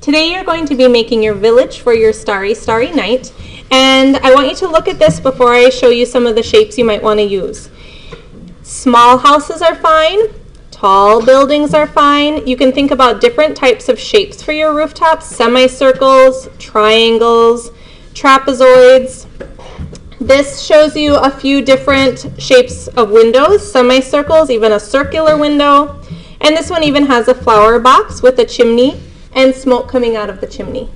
Today you're going to be making your village for your Starry Night, and I want you to look at this before I show you some of the shapes you might want to use. Small houses are fine, tall buildings are fine. You can think about different types of shapes for your rooftops: semicircles, triangles, trapezoids. This shows you a few different shapes of windows, semicircles, even a circular window, and this one even has a flower box with a chimney and smoke coming out of the chimney.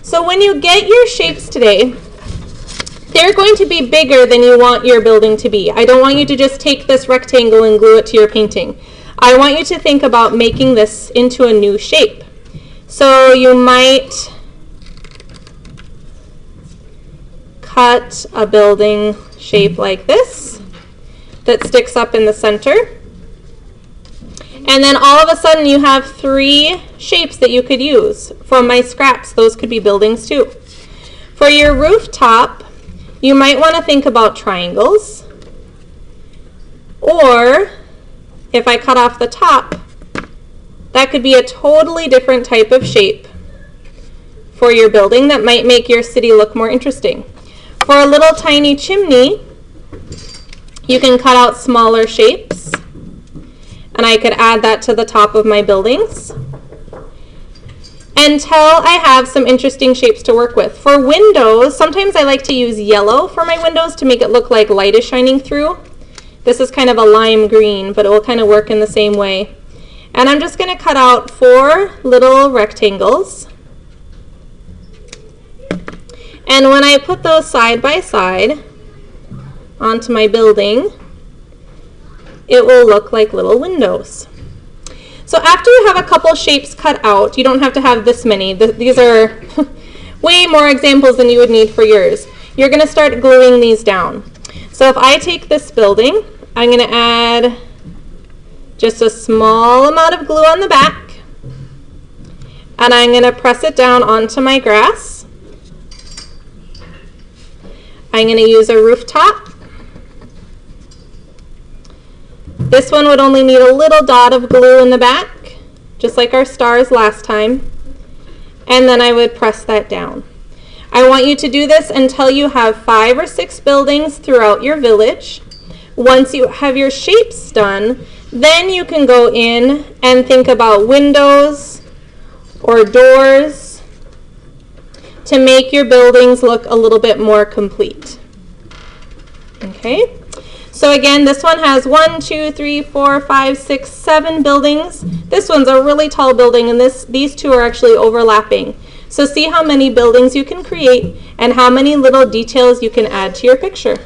So when you get your shapes today, they're going to be bigger than you want your building to be. I don't want you to just take this rectangle and glue it to your painting. I want you to think about making this into a new shape. So you might cut a building shape like this that sticks up in the center. And then all of a sudden you have 3 shapes that you could use. From my scraps, those could be buildings too. For your rooftop, you might want to think about triangles. Or if I cut off the top, that could be a totally different type of shape for your building that might make your city look more interesting. For a little tiny chimney, you can cut out smaller shapes, and I could add that to the top of my buildings until I have some interesting shapes to work with. For windows, sometimes I like to use yellow for my windows to make it look like light is shining through. This is kind of a lime green, but it will kind of work in the same way. And I'm just going to cut out 4 little rectangles. And when I put those side by side onto my building, it will look like little windows. So after you have a couple shapes cut out, you don't have to have this many. These are way more examples than you would need for yours. You're going to start gluing these down. So if I take this building, I'm going to add just a small amount of glue on the back, and I'm going to press it down onto my grass. I'm going to use a rooftop. This one would only need a little dot of glue in the back, just like our stars last time. And then I would press that down. I want you to do this until you have 5 or 6 buildings throughout your village. Once you have your shapes done, then you can go in and think about windows or doors to make your buildings look a little bit more complete. Okay? So again, this one has 1, 2, 3, 4, 5, 6, 7 buildings. This one's a really tall building, and these 2 are actually overlapping. So see how many buildings you can create and how many little details you can add to your picture.